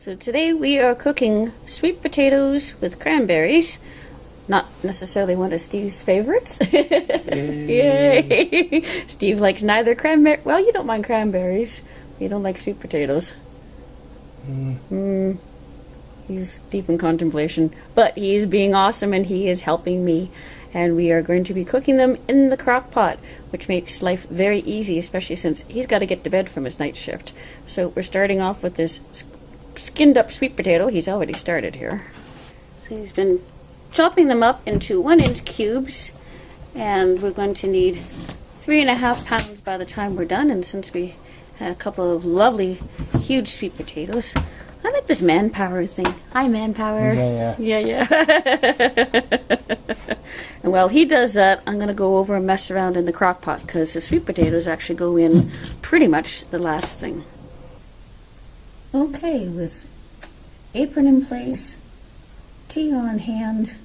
So today we are cooking sweet potatoes with cranberries. Not necessarily one of Steve's favorites. Yay! Steve likes neither cranberry. Well, you don't mind cranberries. You don't like sweet potatoes. He's deep in contemplation. But he's being awesome and he is helping me. And we are going to be cooking them in the crock pot, which makes life very easy, especially since he's got to get to bed from his night shift. So we're starting off with this skinned up sweet potato. He's already started here. So he's been chopping them up into 1-inch cubes, and we're going to need 3.5 pounds by the time we're done. And since we had a couple of lovely huge sweet potatoes, I like this manpower thing. Hi, manpower. Yeah. And while he does that, I'm going to go over and mess around in the crock pot, because the sweet potatoes actually go in pretty much the last thing. Okay, with apron in place, tea on hand,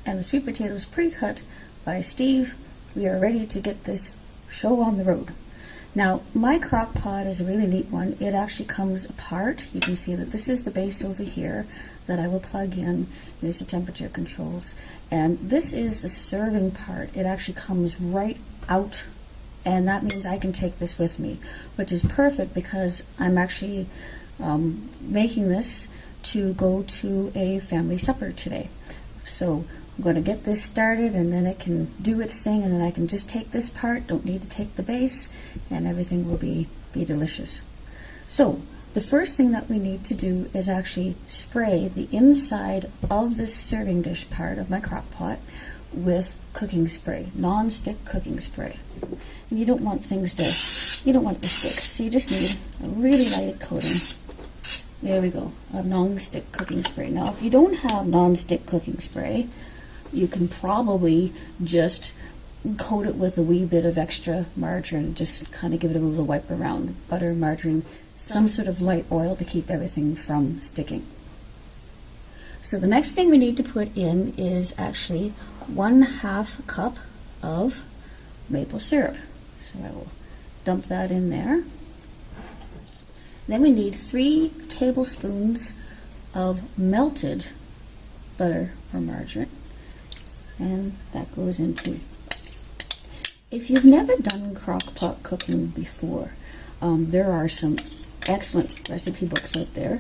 and the sweet potatoes pre-cut by Steve, we are ready to get this show on the road. Now, my crock pot is a really neat one. It actually comes apart. You can see that this is the base over here that I will plug in. There's the temperature controls. And this is the serving part. It actually comes right out, and that means I can take this with me, which is perfect because I'm actually making this to go to a family supper today. So I'm going to get this started, and then it can do its thing, and then I can just take this part, don't need to take the base, and everything will be delicious. So the first thing that we need to do is actually spray the inside of this serving dish part of my crock pot with cooking spray, non-stick cooking spray. And you don't want things to, you don't want it to stick, so you just need a really light coating. There we go, a non-stick cooking spray. Now, if you don't have non-stick cooking spray, you can probably just coat it with a wee bit of extra margarine, just kind of give it a little wipe around. Butter, margarine, some sort of light oil to keep everything from sticking. So the next thing we need to put in is actually 1/2 cup of maple syrup. So I will dump that in there. Then we need 3 tablespoons of melted butter or margarine, and that goes into. If you've never done crock pot cooking before, there are some excellent recipe books out there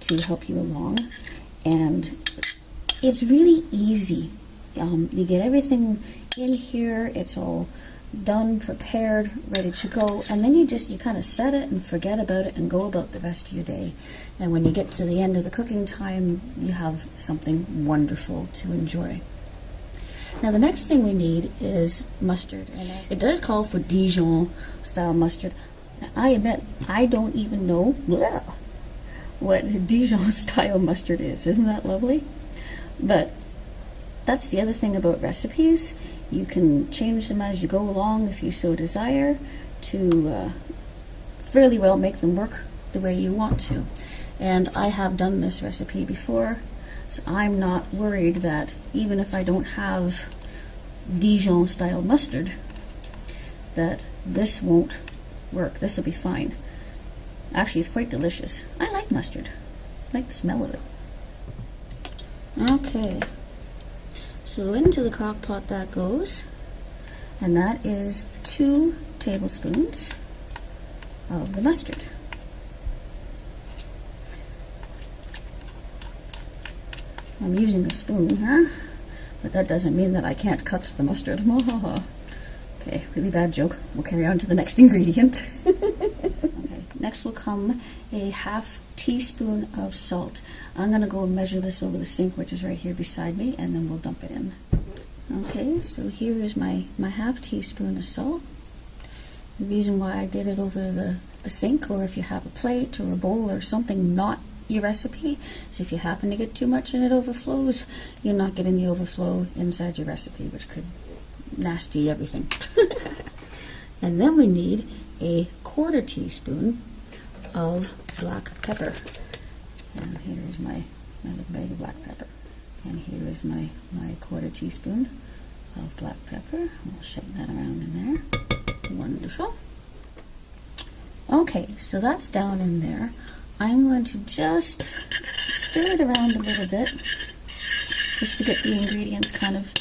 to help you along, and it's really easy. You get everything in here, it's all done, prepared, ready to go, and then you kind of set it and forget about it and go about the rest of your day. And when you get to the end of the cooking time, you have something wonderful to enjoy. Now the next thing we need is mustard, and it does call for Dijon-style mustard. I admit, I don't even know what Dijon-style mustard is. Isn't that lovely? But that's the other thing about recipes. You can change them as you go along if you so desire to fairly well make them work the way you want to. And I have done this recipe before, so I'm not worried that even if I don't have Dijon-style mustard, that this won't work. This will be fine. Actually, it's quite delicious. I like mustard. I like the smell of it. Okay. So into the crock pot that goes, and that is 2 tablespoons of the mustard. I'm using a spoon here, but that doesn't mean that I can't cut the mustard. Okay, really bad joke. We'll carry on to the next ingredient. Okay, next will come a 1/2 teaspoon of salt. I'm going to go and measure this over the sink, which is right here beside me, and then we'll dump it in. Okay, so here is my 1/2 teaspoon of salt. The reason why I did it over the sink, or if you have a plate or a bowl or something not your recipe, is if you happen to get too much and it overflows, you're not getting the overflow inside your recipe, which could nasty everything. And then we need a 1/4 teaspoon of black pepper. And here is my little bag of black pepper. And here is my 1/4 teaspoon of black pepper. We'll shake that around in there. Wonderful. Okay, so that's down in there. I'm going to just stir it around a little bit, just to get the ingredients kind of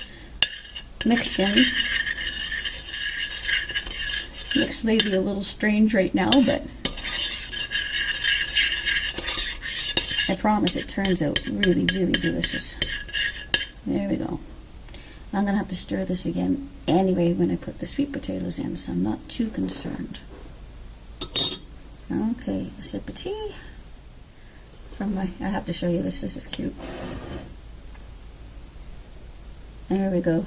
mixed in. Looks maybe a little strange right now, but I promise it turns out really, really delicious. There we go. I'm going to have to stir this again anyway when I put the sweet potatoes in, so I'm not too concerned. Okay, a sip of tea from my, I have to show you this, this is cute. There we go.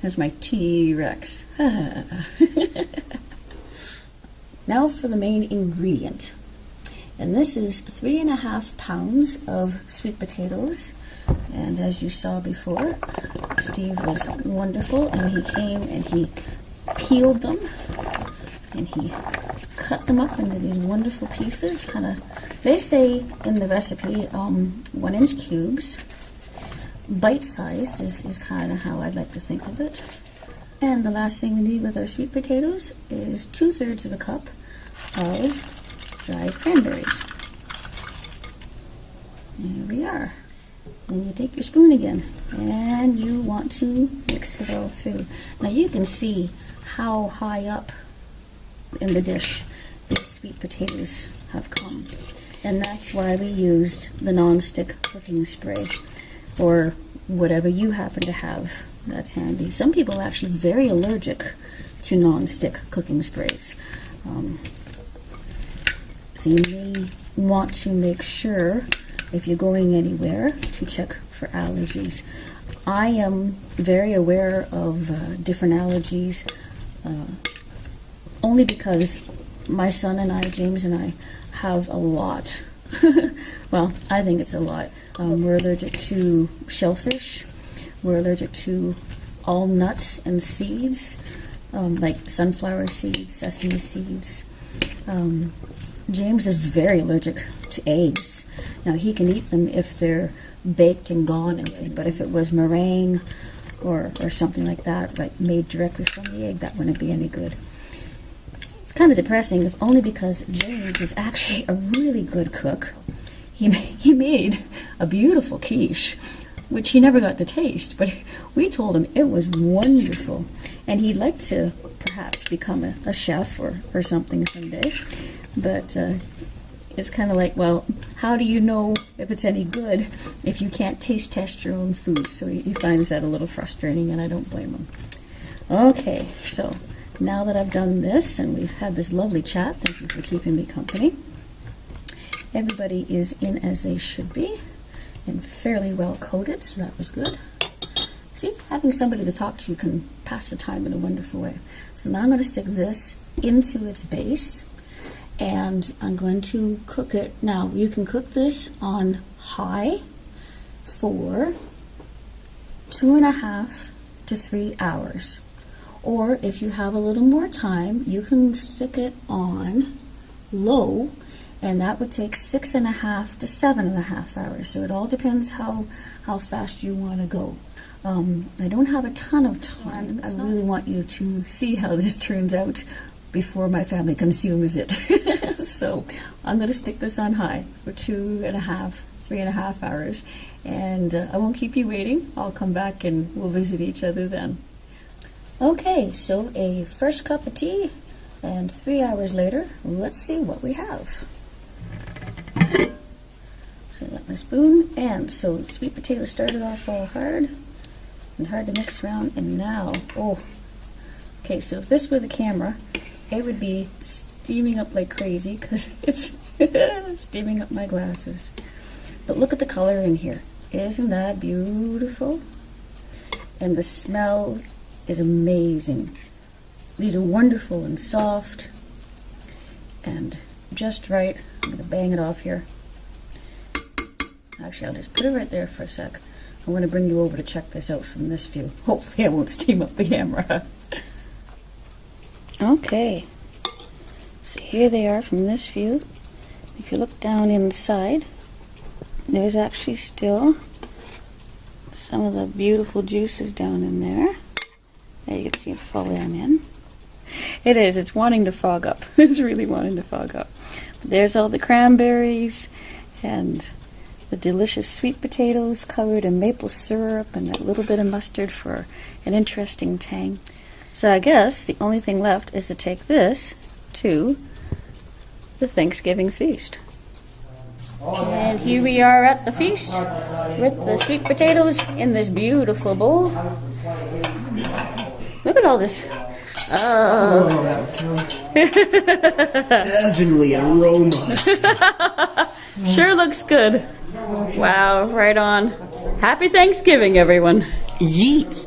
There's my T-Rex. Now for the main ingredient. And this is 3.5 pounds of sweet potatoes. And as you saw before, Steve was wonderful, and he came and he peeled them and he cut them up into these wonderful pieces. Kind of, they say in the recipe, 1-inch cubes. Bite-sized is kind of how I'd like to think of it. And the last thing we need with our sweet potatoes is 2/3 of a cup of dried cranberries. There we are. Then you take your spoon again and you want to mix it all through. Now you can see how high up in the dish these sweet potatoes have come. And that's why we used the non-stick cooking spray, or whatever you happen to have that's handy. Some people are actually very allergic to non-stick cooking sprays. So you may want to make sure, if you're going anywhere, to check for allergies. I am very aware of different allergies, only because my son and I, James and I, have a lot. Well, I think it's a lot. We're allergic to shellfish. We're allergic to all nuts and seeds, like sunflower seeds, sesame seeds. James is very allergic to eggs. Now, he can eat them if they're baked and gone and everything, but if it was meringue or something like that, like made directly from the egg, that wouldn't be any good. It's kind of depressing, if only because James is actually a really good cook. He made a beautiful quiche, which he never got to taste, but we told him it was wonderful, and he'd like to perhaps become a chef or something someday. But it's kind of like, well, how do you know if it's any good if you can't taste test your own food? So he finds that a little frustrating, and I don't blame him. Okay, so now that I've done this and we've had this lovely chat, thank you for keeping me company. Everybody is in as they should be and fairly well coated, so that was good. See, having somebody to talk to can pass the time in a wonderful way. So now I'm going to stick this into its base, and I'm going to cook it. Now, you can cook this on high for 2.5 to 3 hours. Or if you have a little more time, you can stick it on low, and that would take 6.5 to 7.5 hours. So it all depends how fast you want to go. I don't have a ton of time. I really want you to see how this turns out before my family consumes it. So I'm going to stick this on high for 2.5, 3.5 hours, and I won't keep you waiting. I'll come back and we'll visit each other then. Okay, so a fresh cup of tea, and 3 hours later, let's see what we have. So I got my spoon, and so the sweet potato started off all hard and hard to mix around, and now, oh, okay, so if this were the camera, it would be steaming up like crazy because it's steaming up my glasses. But look at the color in here. Isn't that beautiful? And the smell is amazing. These are wonderful and soft and just right. I'm going to bang it off here. Actually, I'll just put it right there for a sec. I want to bring you over to check this out from this view. Hopefully I won't steam up the camera. Okay, so here they are from this view. If you look down inside, there's actually still some of the beautiful juices down in there. There you can see it fall down in. It is, it's wanting to fog up. It's really wanting to fog up. There's all the cranberries and the delicious sweet potatoes covered in maple syrup and a little bit of mustard for an interesting tang. So I guess the only thing left is to take this to the Thanksgiving feast. And here we are at the feast with the sweet potatoes in this beautiful bowl. Look at all this. Oh, that was close. Heavenly aromas. Sure looks good. Wow, right on. Happy Thanksgiving, everyone. Yeet.